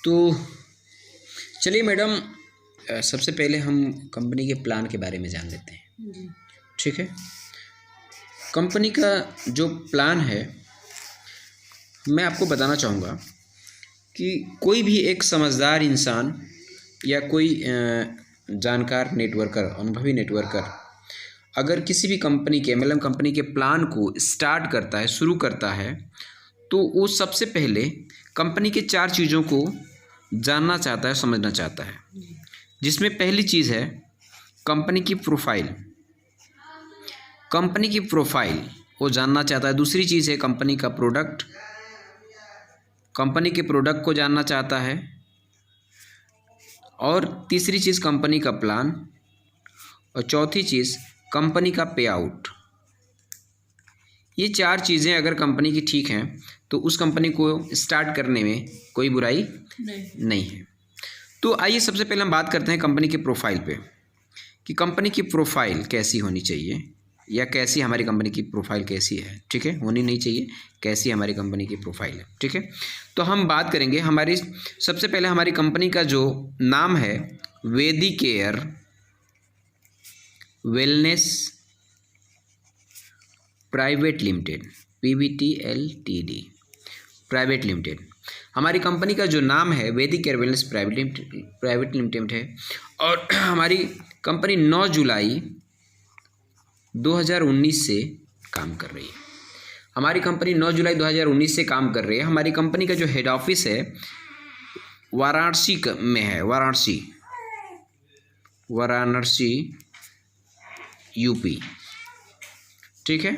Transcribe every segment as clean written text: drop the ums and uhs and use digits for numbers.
तो चलिए मैडम, सबसे पहले हम कंपनी के प्लान के बारे में जान लेते हैं। जी। ठीक है। कंपनी का जो प्लान है, मैं आपको बताना चाहूँगा कि कोई भी एक समझदार इंसान या कोई जानकार नेटवर्कर, अनुभवी नेटवर्कर अगर किसी भी कंपनी के मतलब कंपनी के प्लान को स्टार्ट करता है, शुरू करता है, तो वो सबसे पहले कंपनी के 4 चीज़ों को जानना चाहता है, समझना चाहता है। जिसमें पहली चीज़ है कंपनी की प्रोफाइल। कंपनी की प्रोफाइल वो जानना चाहता है। दूसरी चीज़ है कंपनी का प्रोडक्ट। कंपनी के प्रोडक्ट को जानना चाहता है। और तीसरी चीज़ कंपनी का प्लान। और चौथी चीज़ कंपनी का पे आउट। ये 4 चीज़ें अगर कंपनी की ठीक हैं तो उस कंपनी को स्टार्ट करने में कोई बुराई नहीं है। तो आइए सबसे पहले हम बात करते हैं कंपनी के प्रोफाइल पे कि कंपनी की प्रोफाइल कैसी होनी चाहिए या कैसी हमारी कंपनी की प्रोफाइल कैसी है। ठीक है, होनी नहीं चाहिए, कैसी हमारी कंपनी की प्रोफाइल है। ठीक है, तो हम बात करेंगे हमारी सबसे पहले हमारी कंपनी का जो नाम है वेदी care wellness private limited, PVT LTD private limited. हमारी कंपनी का जो नाम है वैदिक केयर वेलनेस प्राइवेट लिमिटेड है। और हमारी कंपनी 9 जुलाई 2019 से काम कर रही है। हमारी कंपनी 9 जुलाई 2019 से काम कर रही है। हमारी कंपनी का जो हेड ऑफिस है वाराणसी में है, वाराणसी UP। ठीक है।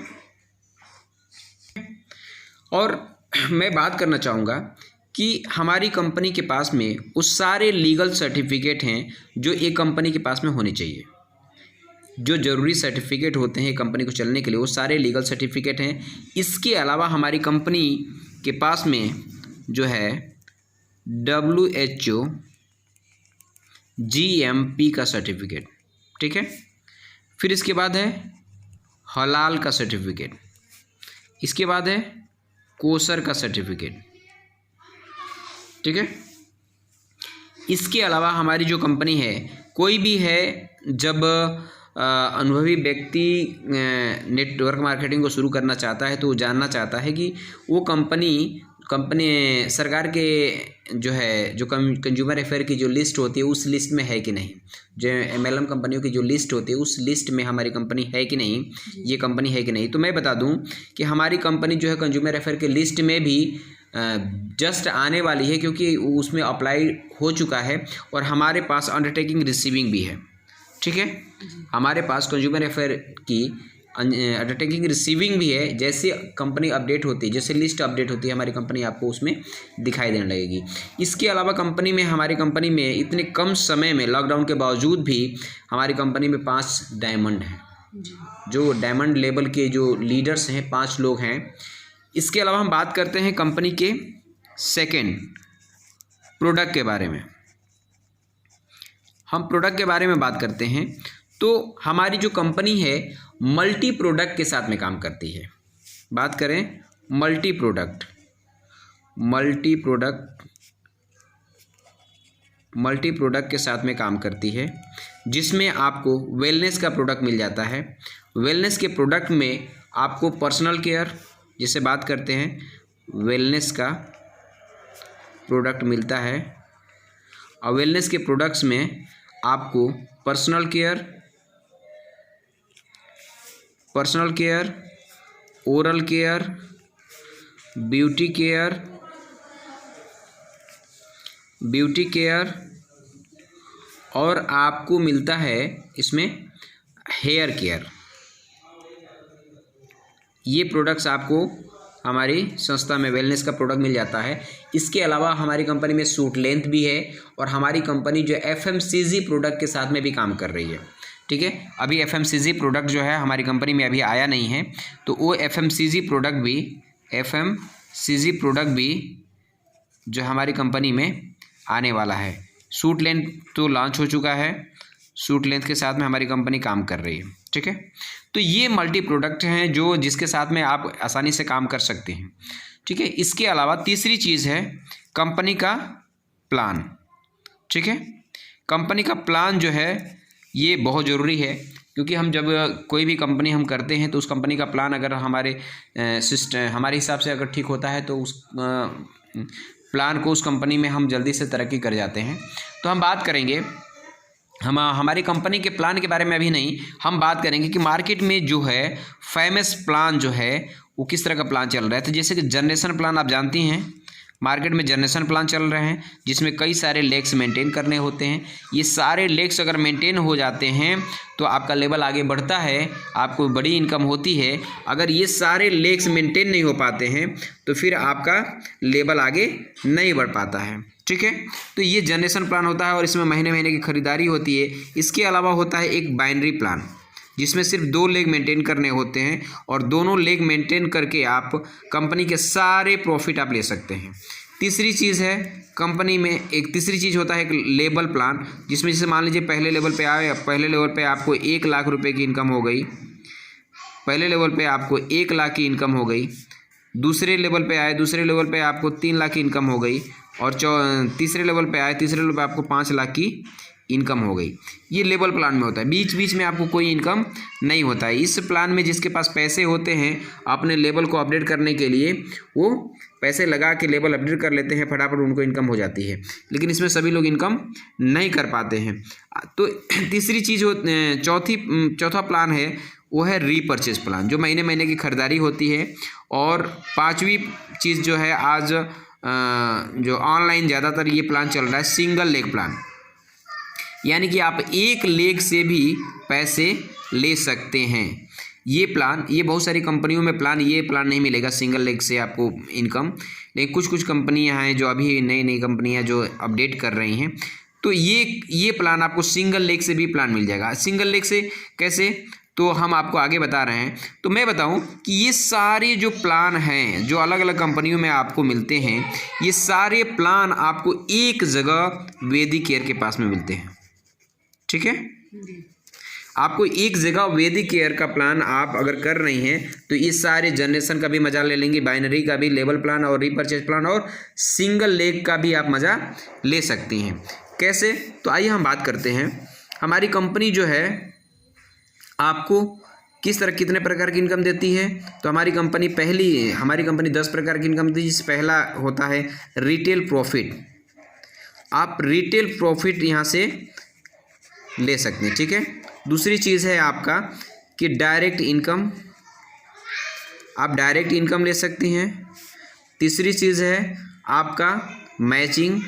और मैं बात करना चाहूँगा कि हमारी कंपनी के पास में वो सारे लीगल सर्टिफिकेट हैं जो एक कंपनी के पास में होने चाहिए। जो ज़रूरी सर्टिफिकेट होते हैं कंपनी को चलने के लिए, वो सारे लीगल सर्टिफिकेट हैं। इसके अलावा हमारी कंपनी के पास में जो है WHO GMP का सर्टिफिकेट। ठीक है। फिर इसके बाद है हलाल का सर्टिफिकेट। इसके बाद है कोसर का सर्टिफिकेट। ठीक है। इसके अलावा हमारी जो कंपनी है, कोई भी है जब अनुभवी व्यक्ति नेटवर्क मार्केटिंग को शुरू करना चाहता है तो वो जानना चाहता है कि वो कंपनी सरकार के जो कंज्यूमर अफेयर की जो लिस्ट होती है उस लिस्ट में है कि नहीं। जो MLM कंपनियों की जो लिस्ट होती है उस लिस्ट में हमारी कंपनी है कि नहीं, ये कंपनी है कि नहीं। तो मैं बता दूं कि हमारी कंपनी जो है कंज्यूमर अफेयर के लिस्ट में भी जस्ट आने वाली है, क्योंकि उसमें अप्लाई हो चुका है और हमारे पास अंडरटेकिंग रिसीविंग भी है। ठीक है, हमारे पास कंज्यूमर अफेयर की अंडरटेकिंग रिसीविंग भी है। जैसे कंपनी अपडेट होती है, जैसे लिस्ट अपडेट होती है, हमारी कंपनी आपको उसमें दिखाई देने लगेगी। इसके अलावा हमारी कंपनी में इतने कम समय में, लॉकडाउन के बावजूद भी हमारी कंपनी में 5 डायमंड हैं। जो डायमंड लेवल के जो लीडर्स हैं 5 लोग हैं। इसके अलावा हम बात करते हैं कंपनी के सेकेंड प्रोडक्ट के बारे में। हम प्रोडक्ट के बारे में बात करते हैं तो हमारी जो कंपनी है मल्टी प्रोडक्ट के साथ में काम करती है। बात करें मल्टी प्रोडक्ट के साथ में काम करती है, जिसमें आपको वेलनेस का प्रोडक्ट मिल जाता है। वेलनेस के प्रोडक्ट में आपको पर्सनल केयर, जिसे बात करते हैं वेलनेस का प्रोडक्ट मिलता है। और वेलनेस के प्रोडक्ट्स में आपको personal care, oral care, beauty care और आपको मिलता है इसमें हेयर केयर। ये प्रोडक्ट्स आपको हमारी संस्था में वेलनेस का प्रोडक्ट मिल जाता है। इसके अलावा हमारी कंपनी में सूट लेंथ भी है और हमारी कंपनी जो FMCG प्रोडक्ट के साथ में भी काम कर रही है। ठीक है, अभी FMCG प्रोडक्ट जो है हमारी कंपनी में अभी आया नहीं है, तो वो FMCG प्रोडक्ट भी जो हमारी कंपनी में आने वाला है। सूट लेंथ तो लॉन्च हो चुका है, सूट लेंथ के साथ में हमारी कंपनी काम कर रही है। ठीक है, तो ये मल्टी प्रोडक्ट हैं जो जिसके साथ में आप आसानी से काम कर सकते हैं। ठीक है, इसके अलावा तीसरी चीज़ है कंपनी का प्लान। ठीक है, कंपनी का प्लान जो है ये बहुत ज़रूरी है, क्योंकि हम जब कोई भी कंपनी हम करते हैं तो उस कंपनी का प्लान अगर हमारे हमारे हिसाब से अगर ठीक होता है तो उस प्लान को उस कंपनी में हम जल्दी से तरक्की कर जाते हैं। तो हम बात करेंगे हमारी कंपनी के प्लान के बारे में अभी नहीं, हम बात करेंगे कि मार्केट में जो है फेमस प्लान जो है वो किस तरह का प्लान चल रहा है। तो जैसे कि जनरेशन प्लान आप जानती हैं, मार्केट में जनरेशन प्लान चल रहे हैं जिसमें कई सारे लेग्स मेंटेन करने होते हैं। ये सारे लेग्स अगर मेंटेन हो जाते हैं तो आपका लेवल आगे बढ़ता है, आपको बड़ी इनकम होती है। अगर ये सारे लेग्स मेंटेन नहीं हो पाते हैं तो फिर आपका लेवल आगे नहीं बढ़ पाता है। ठीक है, तो ये जनरेशन प्लान होता है और इसमें महीने महीने की खरीदारी होती है। इसके अलावा होता है एक बाइनरी प्लान, जिसमें सिर्फ 2 लेग मेंटेन करने होते हैं और दोनों लेग मेंटेन करके आप कंपनी के सारे प्रॉफिट आप ले सकते हैं। तीसरी चीज़ है कंपनी में एक तीसरी चीज़ होता है एक लेवल प्लान, जिसमें जैसे मान लीजिए पहले लेवल पे आए, पहले लेवल पे आपको 1 लाख रुपए की इनकम हो गई, पहले लेवल पे आपको 1 लाख की इनकम हो गई। दूसरे लेवल पे आए, दूसरे लेवल पे आपको 3 लाख की इनकम हो गई और तीसरे लेवल पे आए, तीसरे लेवल पे आपको 5 लाख की इनकम हो गई। ये लेवल प्लान में होता है, बीच बीच में आपको कोई इनकम नहीं होता है। इस प्लान में जिसके पास पैसे होते हैं अपने लेवल को अपडेट करने के लिए वो पैसे लगा के लेवल अपडेट कर लेते हैं, फटाफट उनको इनकम हो जाती है। लेकिन इसमें सभी लोग इनकम नहीं कर पाते हैं। तो तीसरी चीज़ चौथा प्लान है वो है रीपर्चेज प्लान, जो महीने महीने की खरीदारी होती है। और पांचवी चीज़ जो है आज जो ऑनलाइन ज़्यादातर ये प्लान चल रहा है सिंगल लेग प्लान, यानी कि आप एक लेग से भी पैसे ले सकते हैं। ये प्लान, ये बहुत सारी कंपनियों में ये प्लान नहीं मिलेगा सिंगल लेग से आपको इनकम, लेकिन कुछ कंपनियां हैं जो अभी नई कंपनियां जो अपडेट कर रही हैं, तो ये प्लान आपको सिंगल लेग से भी प्लान मिल जाएगा। सिंगल लेग से कैसे, तो हम आपको आगे बता रहे हैं। तो मैं बताऊं कि ये सारे जो प्लान हैं जो अलग अलग कंपनियों में आपको मिलते हैं, ये सारे प्लान आपको एक जगह वैदिक केयर के पास में मिलते हैं। ठीक है, आपको एक जगह वैदिक केयर का प्लान आप अगर कर रही हैं तो ये सारे जनरेशन का भी मजा ले लेंगे, बाइनरी का भी, लेवल प्लान और रीपर्चेज प्लान और सिंगल लेग का भी आप मज़ा ले सकती हैं। कैसे, तो आइए हम बात करते हैं। हमारी कंपनी जो है आपको किस तरह कितने प्रकार की इनकम देती है। तो हमारी कंपनी 10 प्रकार की इनकम देती है। जिससे पहला होता है रिटेल प्रॉफिट। आप रिटेल प्रॉफिट यहाँ से ले सकते हैं। ठीक है, दूसरी चीज़ है आपका कि डायरेक्ट इनकम, आप डायरेक्ट इनकम ले सकती हैं। तीसरी चीज़ है आपका मैचिंग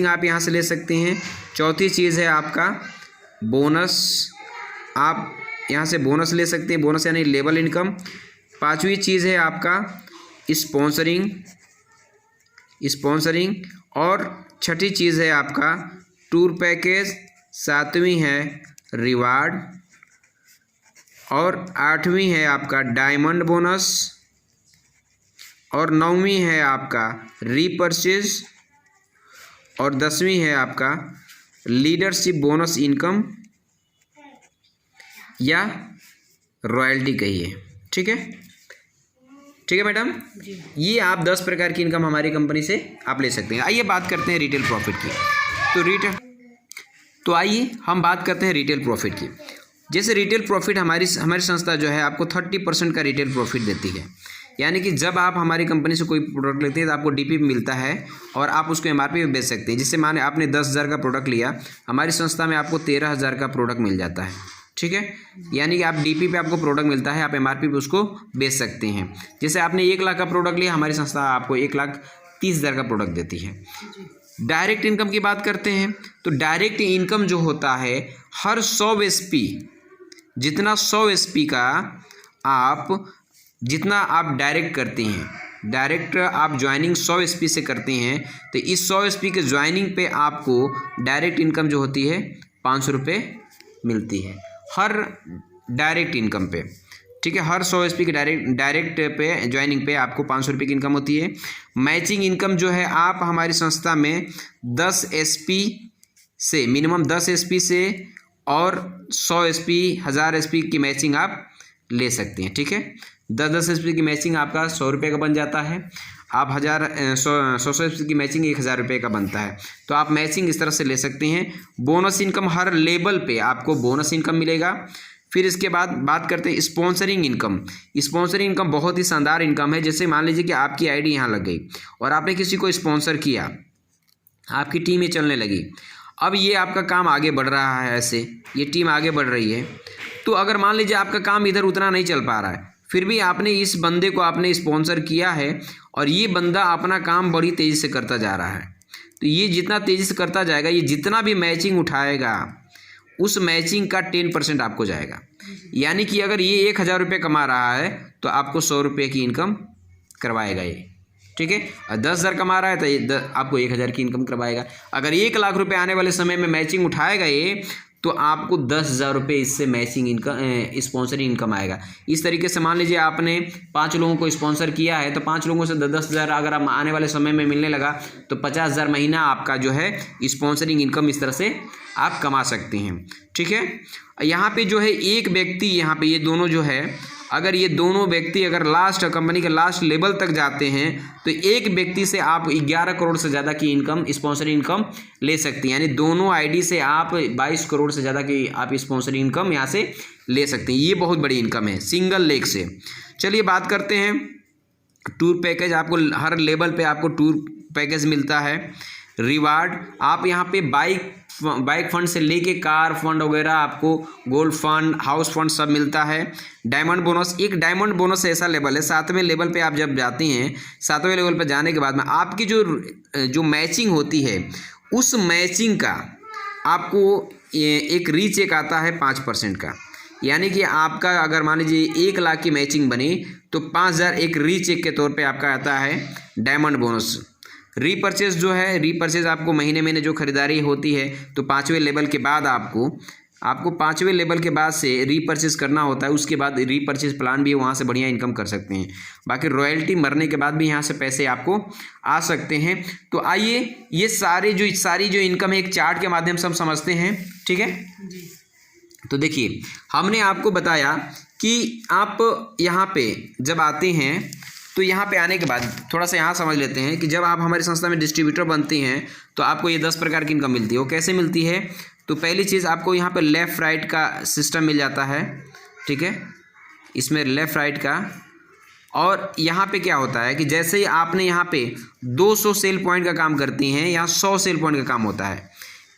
आप यहाँ से ले सकते हैं। चौथी चीज़ है आपका बोनस, आप यहाँ से बोनस ले सकते हैं, बोनस यानी लेवल इनकम। पांचवी चीज़ है आपका स्पॉन्सरिंग और छठी चीज़ है आपका टूर पैकेज। सातवीं है रिवार्ड और आठवीं है आपका डायमंड बोनस और नौवीं है आपका रीपर्चेज और 10वीं है आपका लीडरशिप बोनस इनकम या रॉयल्टी कहिए। ठीक है मैडम, ये आप 10 प्रकार की इनकम हमारी कंपनी से आप ले सकते हैं। आइए बात करते हैं रिटेल प्रॉफिट की। तो आइए हम बात करते हैं रिटेल प्रॉफिट की। जैसे रिटेल प्रॉफिट हमारी संस्था जो है आपको 30% का रिटेल प्रॉफिट देती है। यानी कि जब आप हमारी कंपनी से कोई प्रोडक्ट लेते हैं तो आपको डीपी मिलता है और आप उसको एमआरपी पे बेच सकते हैं। जिससे माने आपने 10,000 का प्रोडक्ट लिया, हमारी संस्था में आपको 13,000 का प्रोडक्ट मिल जाता है। ठीक है, यानी कि आप डीपी पे आपको प्रोडक्ट मिलता है, आप एमआरपी पे उसको बेच सकते हैं। जैसे आपने 1 लाख का प्रोडक्ट लिया, हमारी संस्था आपको 1,30,000 का प्रोडक्ट देती है। डायरेक्ट इनकम की बात करते हैं तो डायरेक्ट इनकम जो होता है हर 100 एसपी, जितना 100 एसपी का जितना आप डायरेक्ट करते हैं, डायरेक्ट आप ज्वाइनिंग 100 एसपी से करते हैं, तो इस 100 एसपी के ज्वाइनिंग पे आपको डायरेक्ट इनकम जो होती है 500 रुपये मिलती है हर डायरेक्ट इनकम पे। ठीक है, हर 100 एसपी के डायरेक्ट पे ज्वाइनिंग पे आपको 500 रुपये की इनकम होती है। मैचिंग इनकम जो है आप हमारी संस्था में 10 एसपी से, मिनिमम 10 एसपी से और 100 एसपी 1000 एसपी की मैचिंग आप ले सकते हैं। ठीक है, 10 एसपी की मैचिंग आपका 100 रुपये का बन जाता है। आप 100 की मैचिंग 1000 रुपये का बनता है। तो आप मैचिंग इस तरह से ले सकते हैं। बोनस इनकम हर लेवल पे आपको बोनस इनकम मिलेगा। फिर इसके बाद बात करते हैं स्पॉन्सरिंग इनकम। स्पॉन्सरिंग इनकम बहुत ही शानदार इनकम है। जैसे मान लीजिए कि आपकी आईडी यहाँ लग गई और आपने किसी को स्पॉन्सर किया, आपकी टीमें चलने लगी। अब ये आपका काम आगे बढ़ रहा है, ऐसे ये टीम आगे बढ़ रही है। तो अगर मान लीजिए आपका काम इधर उतना नहीं चल पा रहा है, फिर भी आपने इस बंदे को आपने स्पॉन्सर किया है और ये बंदा अपना काम बड़ी तेज़ी से करता जा रहा है। तो ये जितना तेज़ी से करता जाएगा, ये जितना भी मैचिंग उठाएगा उस मैचिंग का 10% आपको जाएगा। यानी कि अगर ये 1000 रुपये कमा रहा है तो आपको 100 रुपये की इनकम करवाएगा ये, ठीक है। और 10,000 कमा रहा है तो ये आपको 1000 की इनकम करवाएगा। अगर 1 लाख रुपए आने वाले समय में मैचिंग उठाएगा ये, तो आपको 10,000 रुपये इससे मैचिंग इनकम स्पॉन्सरिंग इनकम आएगा। इस तरीके से मान लीजिए आपने 5 लोगों को स्पॉन्सर किया है, तो 5 लोगों से 10,000 अगर आप आने वाले समय में मिलने लगा तो 50,000 महीना आपका जो है स्पॉन्सरिंग इनकम इस तरह से आप कमा सकते हैं, ठीक है। यहाँ पे जो है एक व्यक्ति, यहाँ पे ये दोनों जो है, अगर ये दोनों व्यक्ति अगर लास्ट कंपनी के लास्ट लेवल तक जाते हैं तो एक व्यक्ति से आप 11 करोड़ से ज़्यादा की इनकम स्पॉन्सरिंग इनकम ले सकती हैं। यानी दोनों आईडी से आप 22 करोड़ से ज़्यादा की आप स्पॉन्सरिंग इनकम यहाँ से ले सकते हैं। ये बहुत बड़ी इनकम है सिंगल लेग से। चलिए बात करते हैं टूर पैकेज। आपको हर लेवल पे आपको टूर पैकेज मिलता है। रिवार्ड, आप यहाँ पे बाइक फंड से लेके कार फंड वगैरह, आपको गोल्ड फंड, हाउस फंड सब मिलता है। डायमंड बोनस, एक डायमंड बोनस ऐसा लेवल है, 7वें लेवल पे आप जब जाते हैं, 7वें लेवल पे जाने के बाद में आपकी जो मैचिंग होती है, उस मैचिंग का आपको एक रीचेक आता है 5% का। यानी कि आपका अगर मान लीजिए 1 लाख की मैचिंग बनी तो 5,000 एक रीचेक के तौर पे आपका आता है डायमंड बोनस। रीपर्चेज जो है, रीपर्चेज आपको महीने महीने जो खरीदारी होती है तो 5वें लेवल के बाद आपको 5वें लेवल के बाद से रीपर्चेज करना होता है। उसके बाद रीपर्चेज प्लान भी है, वहाँ से बढ़िया इनकम कर सकते हैं। बाकी रॉयल्टी मरने के बाद भी यहाँ से पैसे आपको आ सकते हैं। तो आइए ये सारी जो इनकम है एक चार्ट के माध्यम से हम समझते हैं, ठीक है। तो देखिए हमने आपको बताया कि आप यहाँ पे जब आते हैं तो यहाँ पे आने के बाद थोड़ा सा यहाँ समझ लेते हैं कि जब आप हमारी संस्था में डिस्ट्रीब्यूटर बनते हैं तो आपको ये 10 प्रकार की इनकम मिलती है। वो कैसे मिलती है? तो पहली चीज़ आपको यहाँ पे लेफ़्ट राइट का सिस्टम मिल जाता है, ठीक है, इसमें लेफ़्ट राइट का। और यहाँ पे क्या होता है कि जैसे ही आपने यहाँ पे 200 सेल पॉइंट का काम करती हैं, यहाँ 100 सेल पॉइंट का काम होता है।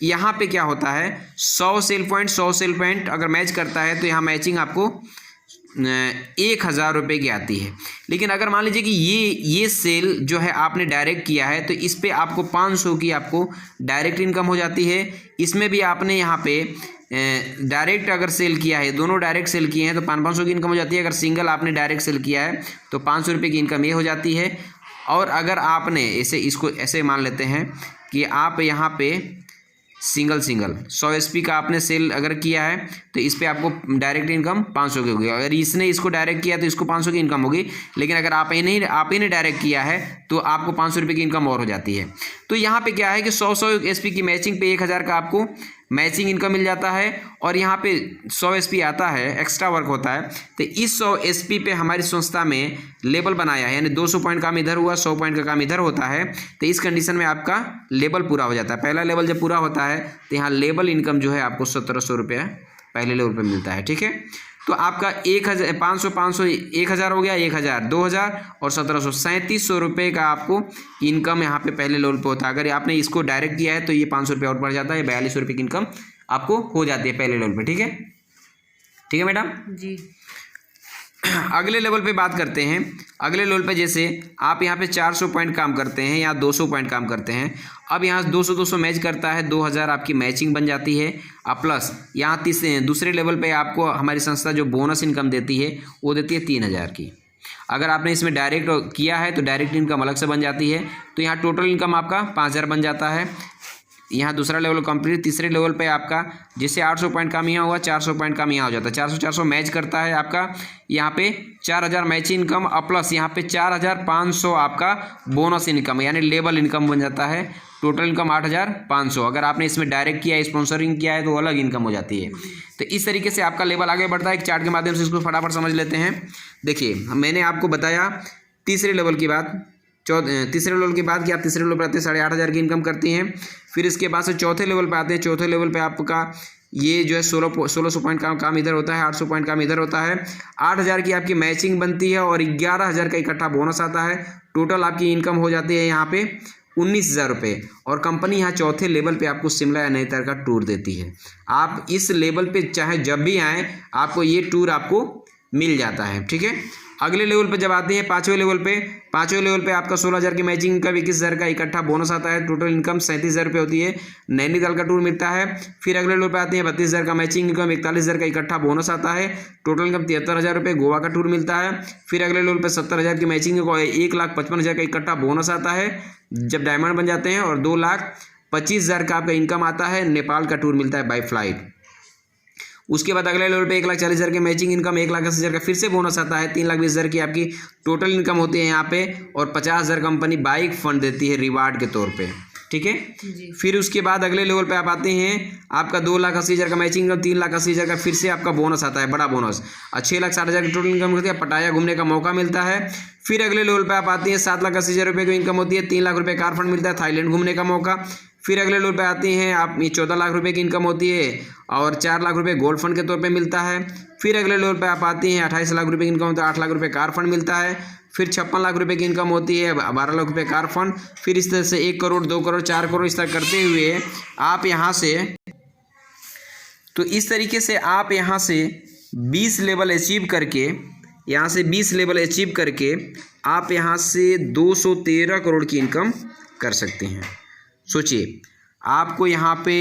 यहाँ पे क्या होता है, 100 सेल पॉइंट अगर मैच करता है तो यहाँ मैचिंग आपको 1,000 रुपये की आती है। लेकिन अगर मान लीजिए कि ये सेल जो है आपने डायरेक्ट किया है तो इस पे आपको 500 की आपको डायरेक्ट इनकम हो जाती है। इसमें भी आपने यहाँ पे डायरेक्ट अगर सेल किया है, दोनों डायरेक्ट सेल किए हैं तो 500 की इनकम हो जाती है। अगर सिंगल आपने डायरेक्ट सेल किया है तो 500 रुपये की इनकम ये हो जाती है। और अगर आपने इसको ऐसे मान लेते हैं कि आप यहाँ पे सिंगल 100 SP का आपने सेल अगर किया है तो इस पे आपको डायरेक्ट इनकम 500 की होगी। अगर इसने इसको डायरेक्ट किया तो इसको 500 की इनकम होगी। लेकिन अगर आप ही ने डायरेक्ट किया है तो आपको 500 रुपये की इनकम और हो जाती है। तो यहाँ पे क्या है कि 100 SP की मैचिंग पे 1,000 का आपको मैचिंग इनकम मिल जाता है। और यहाँ पे 100 SP आता है, एक्स्ट्रा वर्क होता है। तो इस 100 SP पे हमारी संस्था में लेवल बनाया है, यानी 200 पॉइंट काम इधर हुआ, 100 पॉइंट का काम इधर होता है। तो इस कंडीशन में आपका लेवल पूरा हो जाता है। पहला लेवल जब पूरा होता है तो यहाँ लेवल इनकम जो है आपको 1,700 रुपये पहले लेवल पे मिलता है, ठीक है। तो आपका 500 1,000 हो गया, 1,000 2,000 और 1,700 3,700 रुपये का आपको इनकम यहाँ पे पहले लेवल पे होता है। अगर आपने इसको डायरेक्ट किया है तो ये 500 रुपये और बढ़ जाता है, 42 रुपये की इनकम आपको हो जाती है पहले लेवल पे, ठीक है। ठीक है मैडम जी। अगले लेवल पे बात करते हैं। अगले लेवल पे जैसे आप यहाँ पे 400 पॉइंट काम करते हैं या 200 पॉइंट काम करते हैं। अब यहाँ 200 मैच करता है, 2,000 आपकी मैचिंग बन जाती है। अब प्लस यहाँ दूसरे लेवल पे आपको हमारी संस्था जो बोनस इनकम देती है वो देती है 3,000 की। अगर आपने इसमें डायरेक्ट किया है तो डायरेक्ट इनकम अलग से बन जाती है। तो यहाँ टोटल इनकम आपका 5,000 बन जाता है। यहाँ दूसरा लेवल कंप्लीट। तीसरे लेवल पे आपका जैसे 800 पॉइंट काम यहाँ हुआ, 400 पॉइंट काम यहाँ हो जाता है। 400 मैच करता है आपका यहाँ पे 4,000 मैचिंग इनकम और प्लस यहाँ पे 4,500 आपका बोनस इनकम यानी लेवल इनकम बन जाता है। Total income 8,500। अगर आपने इसमें डायरेक्ट किया है, स्पॉन्सरिंग किया है तो अलग इनकम हो जाती है। तो इस तरीके से आपका लेवल आगे बढ़ता है। एक चार्ट के माध्यम से इसको फटाफट समझ लेते हैं। देखिए मैंने आपको बताया तीसरे लेवल की बात, तीसरे लेवल की बात की, आप तीसरे लेवल पर आते हैं 8,500 की इनकम करती हैं। फिर इसके बाद से चौथे लेवल पे आते हैं। चौथे लेवल पे आपका ये जो है 1600 पॉइंट का काम इधर होता है, 800 पॉइंट काम इधर होता है। 8,000 की आपकी मैचिंग बनती है और 11,000 का इकट्ठा बोनस आता है। टोटल आपकी इनकम हो जाती है यहाँ पे 19,000 रुपये। और कंपनी यहाँ चौथे लेवल पे आपको शिमला या नैनीताल का टूर देती है। आप इस लेवल पे चाहे जब भी आएँ आपको ये टूर आपको मिल जाता है, ठीक है। अगले लेवल पे जब आते हैं पाँचवें लेवल पे आपका 16,000 की मैचिंग इनकम, 21,000 का इकट्ठा बोनस आता है। टोटल इनकम 37,000 रुपये होती है। नैनीताल का टूर मिलता है। फिर अगले लेवल पे आते हैं 32,000 का मैचिंग इनकम, 41,000 का इकट्ठा बोनस आता है। टोटल इनकम 73,000 रुपये। गोवा का टूर मिलता है। फिर अगले लेवल पे 70,000 की मैचिंग इनकम, 1,55,000 का इकट्ठा बोनस आता है जब डायमंड बन जाते हैं। और 2,25,000 का आपका इनकम आता है। नेपाल का टूर मिलता है बाई फ्लाइट। उसके बाद अगले लेवल पे 1,40,000 के मैचिंग इनकम, 1,80,000 का फिर से बोनस आता है। 3,20,000 की आपकी टोटल इनकम होती है यहाँ पे। और 50,000 कंपनी बाइक फंड देती है रिवार्ड के तौर पे, ठीक है। फिर उसके बाद अगले लेवल पे आप आते हैं, आपका 2,80,000 का मैचिंग इनकम, 3,80,000 का फिर से आपका बोनस आता है, बड़ा बोनस। और 6,60,000 की टोटल इनकम होती है। पटाया घूमने का मौका मिलता है। फिर अगले लेवल पे आप आते हैं 7,80,000 रुपये की इनकम होती है। 3 लाख रुपये कार फंड मिलता है, थाईलैंड घूमने का मौका। फिर अगले लेवल पे आते हैं आप, ये 14 लाख रुपए की इनकम होती है और 4 लाख रुपए गोल्ड फंड के तौर पे मिलता है। फिर अगले लेवल पे आप आते हैं 28 लाख रुपए की इनकम होता है, 8 लाख रुपए कार फंड मिलता है। फिर 56 लाख रुपए की इनकम होती है, 12 लाख रुपए कार फंड। फिर इस तरह से 1 करोड़, 2 करोड़, 4 करोड़ इस तरह करते हुए आप यहाँ से, तो इस तरीके से आप यहाँ से 20 लेवल अचीव करके, यहाँ से 20 लेवल अचीव करके आप यहाँ से 213 करोड़ की इनकम कर सकते हैं। सोचिए, आपको यहाँ पे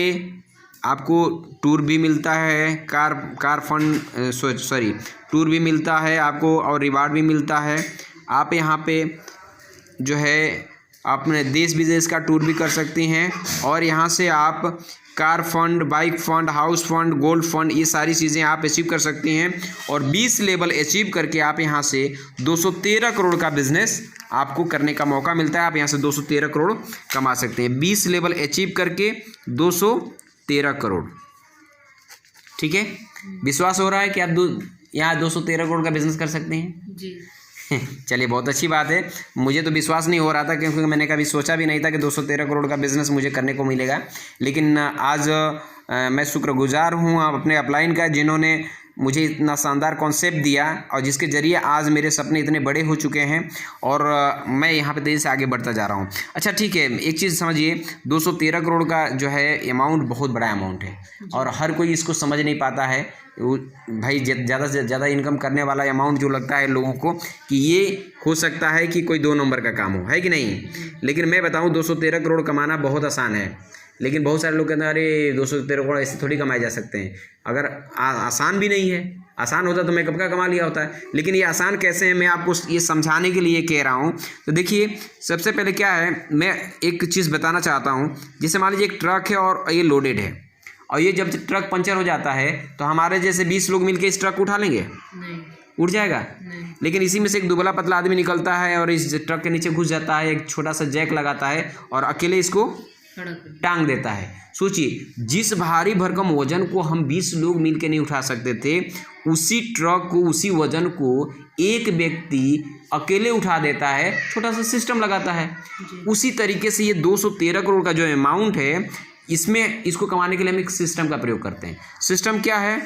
आपको टूर भी मिलता है, कार फंड टूर भी मिलता है आपको और रिवार्ड भी मिलता है। आप यहाँ पे जो है अपने देश विदेश का टूर भी कर सकते हैं। और यहाँ से आप car fund, bike fund, house fund, gold fund, ये सारी चीज़ें आप अचीव कर सकते हैं। और 20 लेवल अचीव करके आप यहाँ से 213 करोड़ का बिजनेस आपको करने का मौका मिलता है। आप यहाँ से 213 करोड़ कमा सकते हैं 20 लेवल अचीव करके 213 करोड़, ठीक है। विश्वास हो रहा है कि आप यहाँ 213 करोड़ का बिजनेस कर सकते हैं जी। चलिए, बहुत अच्छी बात है। मुझे तो विश्वास नहीं हो रहा था क्योंकि मैंने कभी सोचा भी नहीं था कि 213 करोड़ का बिजनेस मुझे करने को मिलेगा। लेकिन आज मैं शुक्रगुजार हूँ अपने अपलाइन का, जिन्होंने मुझे इतना शानदार कॉन्सेप्ट दिया और जिसके ज़रिए आज मेरे सपने इतने बड़े हो चुके हैं और मैं यहाँ पे तेज़ी से आगे बढ़ता जा रहा हूँ। अच्छा, ठीक है, एक चीज़ समझिए, 213 करोड़ का जो है अमाउंट बहुत बड़ा अमाउंट है और हर कोई इसको समझ नहीं पाता है। भाई ज़्यादा से ज़्यादा इनकम करने वाला अमाउंट जो लगता है लोगों को कि ये हो सकता है कि कोई 2 नंबर का काम हो, है कि नहीं। लेकिन मैं बताऊँ 213 करोड़ कमाना बहुत आसान है। लेकिन बहुत सारे लोग कहते हैं अरे 213 करोड़ ऐसे थोड़ी कमाए जा सकते हैं। अगर आसान भी नहीं है, आसान होता तो मैं कब का कमा लिया होता है। लेकिन ये आसान कैसे है, मैं आपको ये समझाने के लिए कह रहा हूँ। तो देखिए, सबसे पहले क्या है, मैं एक चीज़ बताना चाहता हूँ। जैसे मान लीजिए एक ट्रक है और ये लोडेड है और ये जब ट्रक पंचर हो जाता है तो हमारे जैसे 20 लोग मिलकर इस ट्रक को उठा लेंगे? नहीं। उठ जाएगा? नहीं। लेकिन इसी में से एक दुबला पतला आदमी निकलता है और इस ट्रक के नीचे घुस जाता है, एक छोटा सा जैक लगाता है और अकेले इसको टांग देता है। सोचिए, जिस भारी भरकम वजन को हम 20 लोग मिलकर नहीं उठा सकते थे, उसी ट्रक को, उसी वजन को एक व्यक्ति अकेले उठा देता है, छोटा सा सिस्टम लगाता है। उसी तरीके से ये 213 करोड़ का जो अमाउंट है, इसमें इसको कमाने के लिए हम एक सिस्टम का प्रयोग करते हैं। सिस्टम क्या है?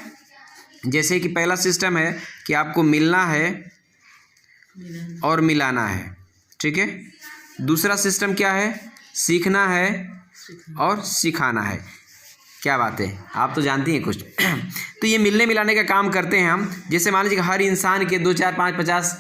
जैसे कि पहला सिस्टम है कि आपको मिलना है और मिलाना है, ठीक है। दूसरा सिस्टम क्या है? सीखना है और सिखाना है। क्या बात है, आप तो जानती हैं कुछ। तो ये मिलने मिलाने का काम करते हैं हम। जैसे मान लीजिए हर इंसान के 2, 4, 5, 50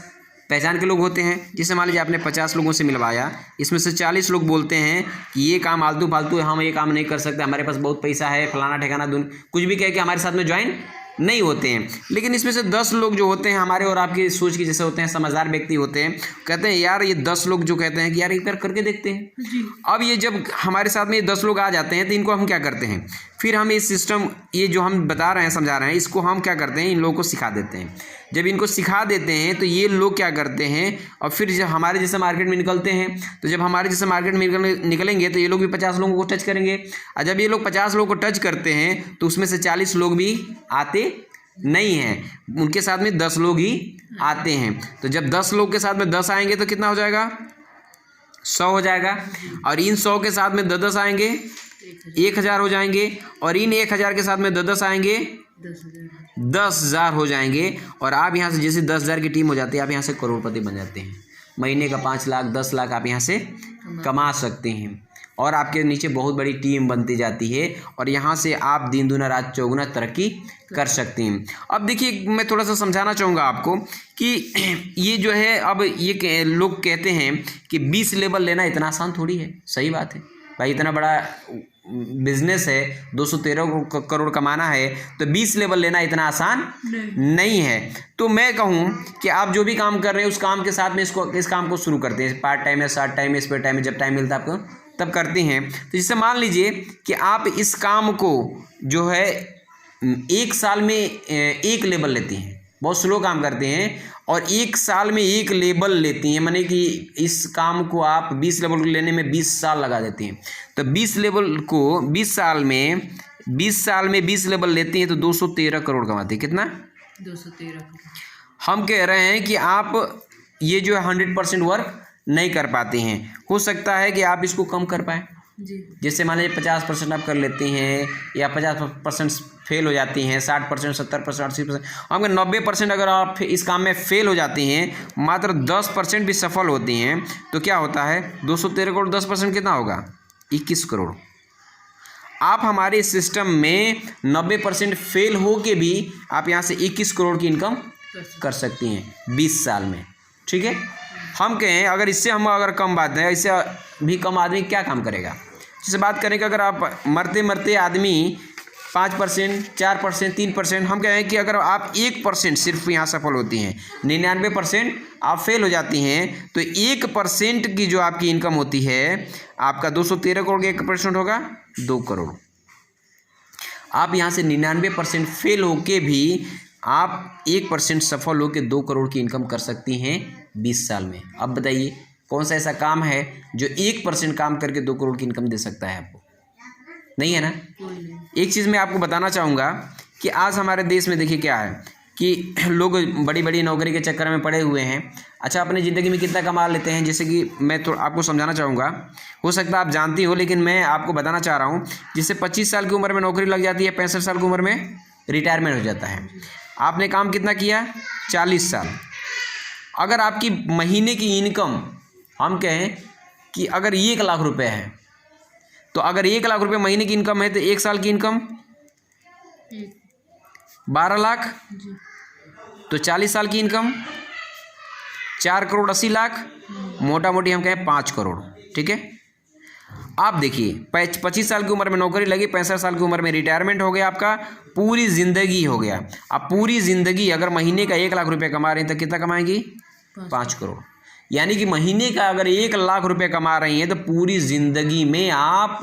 पहचान के लोग होते हैं। जैसे मान लीजिए आपने 50 लोगों से मिलवाया, इसमें से 40 लोग बोलते हैं कि ये काम आलतू फालतू है, हम ये काम नहीं कर सकते, हमारे पास बहुत पैसा है, फलाना ठिकाना कुछ भी कह के हमारे साथ में ज्वाइन नहीं होते हैं। लेकिन इसमें से 10 लोग जो होते हैं, हमारे और आपकी सोच के जैसे होते हैं, समझदार व्यक्ति होते हैं, कहते हैं यार ये 10 लोग जो कहते हैं कि यार एक बार करके देखते हैं जी। अब ये जब हमारे साथ में ये 10 लोग आ जाते हैं तो इनको हम क्या करते हैं, फिर हम ये सिस्टम, ये जो हम बता रहे हैं, समझा रहे हैं, इसको हम क्या करते हैं, इन लोगों को सिखा देते हैं। जब इनको सिखा देते हैं तो ये लोग क्या करते हैं, और फिर जब हमारे जैसे मार्केट में निकलते हैं, तो जब हमारे जैसे मार्केट में निकलेंगे तो ये लोग भी 50 लोगों को टच करेंगे। और जब ये लोग 50 लोगों को टच करते हैं तो उसमें से 40 लोग भी आते नहीं हैं, उनके साथ में 10 लोग ही आते हैं। तो जब 10 लोग के साथ में 10 आएंगे तो कितना हो जाएगा? 100 हो जाएगा, और इन 100 के साथ में 10 आएंगे 1000 हो जाएंगे, और इन 1000 के साथ में 10 आएंगे 10,000 हो जाएंगे। और आप यहाँ से जैसे 10,000 की टीम हो जाती है, आप यहाँ से करोड़पति बन जाते हैं। महीने का 5 लाख 10 लाख आप यहाँ से कमा सकते हैं, और आपके नीचे बहुत बड़ी टीम बनती जाती है, और यहाँ से आप दिन दूना रात चौगुना तरक्की कर सकते हैं। अब देखिए, मैं थोड़ा सा समझाना चाहूँगा आपको कि ये जो है, अब ये लोग कहते हैं कि 20 लेवल लेना इतना आसान थोड़ी है। सही बात है भाई, इतना बड़ा बिजनेस है, 213 करोड़ कमाना है, तो 20 लेवल लेना इतना आसान नहीं है। तो मैं कहूँ कि आप जो भी काम कर रहे हैं उस काम के साथ में इस काम को शुरू करते हैं। पार्ट टाइम है, शॉर्ट टाइम है, स्पेयर टाइम है, जब टाइम मिलता है आपको तब करते हैं। तो जैसे मान लीजिए कि आप इस काम को जो है 1 साल में 1 लेवल लेते हैं, बहुत स्लो काम करते हैं, और 1 साल में 1 लेवल लेती हैं, माने कि इस काम को आप 20 लेवल को लेने में 20 साल लगा देती हैं। तो 20 लेवल को 20 साल में 20 लेवल लेती हैं तो 213 करोड़ कमाती है। कितना? 213 करोड़। हम कह रहे हैं कि आप ये जो है 100% वर्क नहीं कर पाते हैं। हो सकता है कि आप इसको कम कर पाएँ, जैसे मान लीजिए 50% आप कर लेती हैं, या 50% फेल हो जाती हैं, 60%, 70%, 80%, हम 90% अगर आप इस काम में फेल हो जाती हैं, मात्र 10% भी सफल होती हैं, तो क्या होता है? 213 करोड़ 10% कितना होगा? 21 करोड़। आप हमारे सिस्टम में 90% फेल हो के भी आप यहाँ से 21 करोड़ की इनकम कर सकती हैं 20 साल में। ठीक है, हम कहें अगर इससे हम अगर कम बात है, इससे भी कम आदमी क्या काम करेगा? जैसे बात करें कि अगर आप मरते मरते आदमी 5%, 4%, 3%, हम कहें कि अगर आप 1% सिर्फ यहाँ सफल होती हैं, 99% आप फेल हो जाती हैं, तो 1% की जो आपकी इनकम होती है, आपका 213 करोड़ का 1% होगा 2 करोड़। आप यहाँ से 99% फेल होके भी आप 1% सफल होकर 2 करोड़ की इनकम कर सकती हैं 20 साल में। अब बताइए कौन सा ऐसा काम है जो 1% काम करके 2 करोड़ की इनकम दे सकता है आपको? नहीं है ना। एक चीज़ मैं आपको बताना चाहूँगा कि आज हमारे देश में देखिए क्या है कि लोग बड़ी बड़ी नौकरी के चक्कर में पड़े हुए हैं। अच्छा, अपनी ज़िंदगी में कितना कमा लेते हैं, जैसे कि मैं तो आपको समझाना चाहूँगा, हो सकता है आप जानती हो, लेकिन मैं आपको बताना चाह रहा हूँ। जिससे 25 साल की उम्र में नौकरी लग जाती है, 65 साल की उम्र में रिटायरमेंट हो जाता है। आपने काम कितना किया? 40 साल। अगर आपकी महीने की इनकम हम कहें कि अगर 1 लाख रुपए है, तो अगर 1 लाख रुपए महीने की इनकम है, तो 1 साल की इनकम 12 लाख, तो 40 साल की इनकम 4 करोड़ 80 लाख, मोटा मोटी हम कहें 5 करोड़। ठीक है, आप देखिए 25 साल की उम्र में नौकरी लगी, 65 साल की उम्र में रिटायरमेंट हो गया, आपका पूरी ज़िंदगी हो गया। आप पूरी ज़िंदगी अगर महीने का 1 लाख रुपए कमा रहे हैं तो कितना कमाएंगी? 5 करोड़। यानी कि महीने का अगर 1 लाख रुपए कमा रही हैं तो पूरी ज़िंदगी में आप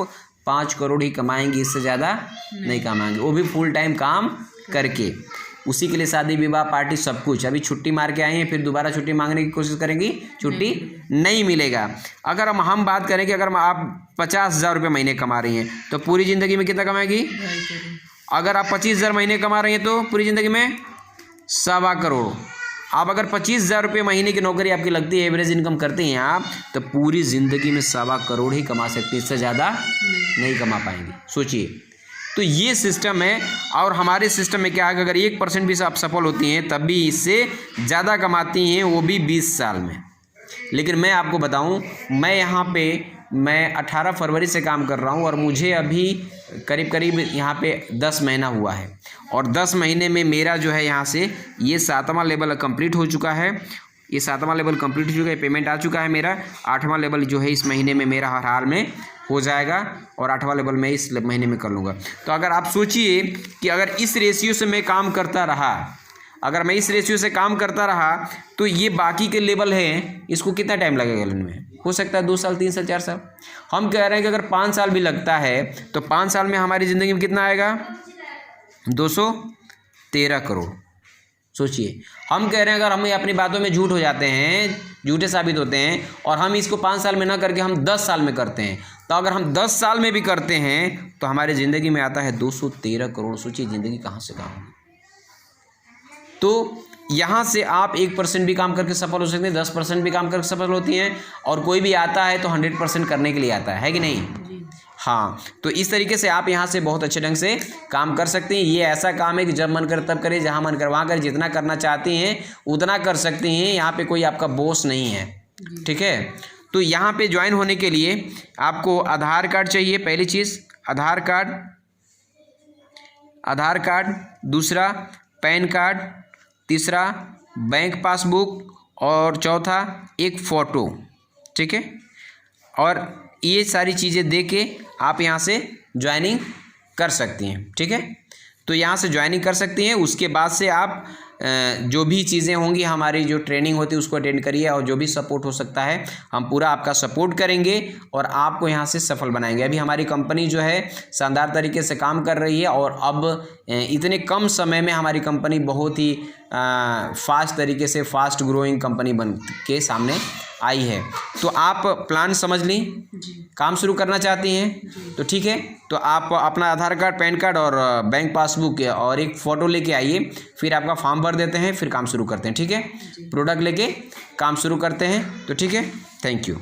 5 करोड़ ही कमाएंगे, इससे ज़्यादा नहीं कमाएंगे, वो भी फुल टाइम काम करके। उसी के लिए शादी विवाह पार्टी सब कुछ। अभी छुट्टी मार के आए हैं, फिर दोबारा छुट्टी मांगने की कोशिश करेंगी, छुट्टी नहीं मिलेगा। अगर हम बात करें कि अगर आप 50,000 रुपये महीने कमा रही हैं तो पूरी ज़िंदगी में कितना कमाएगी? अगर आप 25,000 महीने कमा रही हैं तो पूरी ज़िंदगी में 1.25 करोड़। आप अगर 25,000 रुपये महीने की नौकरी आपकी लगती है, एवरेज इनकम करते हैं आप, तो पूरी ज़िंदगी में 1.25 करोड़ ही कमा सकते हैं, इससे ज़्यादा नहीं कमा पाएंगे। सोचिए, तो ये सिस्टम है। और हमारे सिस्टम में क्या है कि अगर 1% भी आप सफल होती हैं तब भी इससे ज़्यादा कमाती हैं, वो भी 20 साल में। लेकिन मैं आपको बताऊं, मैं यहाँ पे 18 फरवरी से काम कर रहा हूँ, और मुझे अभी करीब करीब यहाँ पे 10 महीना हुआ है, और 10 महीने में मेरा जो है यहाँ से ये 7वां लेवल कंप्लीट हो चुका है। ये 7वां लेवल कंप्लीट हो चुका है, पेमेंट आ चुका है मेरा। 8वां लेवल जो है इस महीने में मेरा हर हाल में हो जाएगा, और 8वां लेवल मैं इस महीने में कर लूँगा। तो अगर आप सोचिए कि अगर इस रेशियो से मैं काम करता रहा, अगर मैं इस रेशियो से काम करता रहा, तो ये बाकी के लेवल हैं, इसको कितना टाइम लगेगा लेने में? हो सकता है 2 साल, 3 साल, 4 साल। हम कह रहे हैं कि अगर 5 साल भी लगता है तो 5 साल में हमारी ज़िंदगी में कितना आएगा? 213 करोड़। सोचिए, हम कह रहे हैं अगर हम अपनी बातों में झूठ हो जाते हैं, झूठे साबित होते हैं, और हम इसको 5 साल में ना करके हम 10 साल में करते हैं, तो अगर हम 10 साल में भी करते हैं तो हमारी ज़िंदगी में आता है 213 करोड़। सोचिए ज़िंदगी कहाँ से कहाँ होगी। तो यहाँ से आप 1% भी काम करके सफल हो सकते हैं, 10% भी काम करके सफल होती हैं, और कोई भी आता है तो 100% करने के लिए आता है कि नहीं? हाँ, तो इस तरीके से आप यहाँ से बहुत अच्छे ढंग से काम कर सकते हैं। ये ऐसा काम है कि जब मन करे तब करें, जहाँ मन करे वहाँ करें, जितना करना चाहती हैं उतना कर सकते हैं। यहाँ पे कोई आपका बॉस नहीं है, ठीक है। तो यहाँ पे ज्वाइन होने के लिए आपको आधार कार्ड चाहिए, पहली चीज़ आधार कार्ड, दूसरा पैन कार्ड, तीसरा बैंक पासबुक, और चौथा एक फ़ोटो, ठीक है। और ये सारी चीज़ें दे के आप यहाँ से ज्वाइनिंग कर सकती हैं, ठीक है। तो यहाँ से ज्वाइनिंग कर सकती हैं। उसके बाद से आप जो भी चीज़ें होंगी, हमारी जो ट्रेनिंग होती है उसको अटेंड करिए, और जो भी सपोर्ट हो सकता है हम पूरा आपका सपोर्ट करेंगे और आपको यहाँ से सफल बनाएंगे। अभी हमारी कंपनी जो है शानदार तरीके से काम कर रही है, और अब इतने कम समय में हमारी कंपनी बहुत ही फास्ट तरीके से फास्ट ग्रोइंग कंपनी बन के सामने आई है। तो आप प्लान समझ ली, काम शुरू करना चाहती हैं तो ठीक है, तो आप अपना आधार कार्ड, पैन कार्ड और बैंक पासबुक और एक फ़ोटो लेके आइए, फिर आपका फॉर्म भर देते हैं, फिर काम शुरू करते हैं, ठीक है। प्रोडक्ट लेके काम शुरू करते हैं, तो ठीक है। Thank you.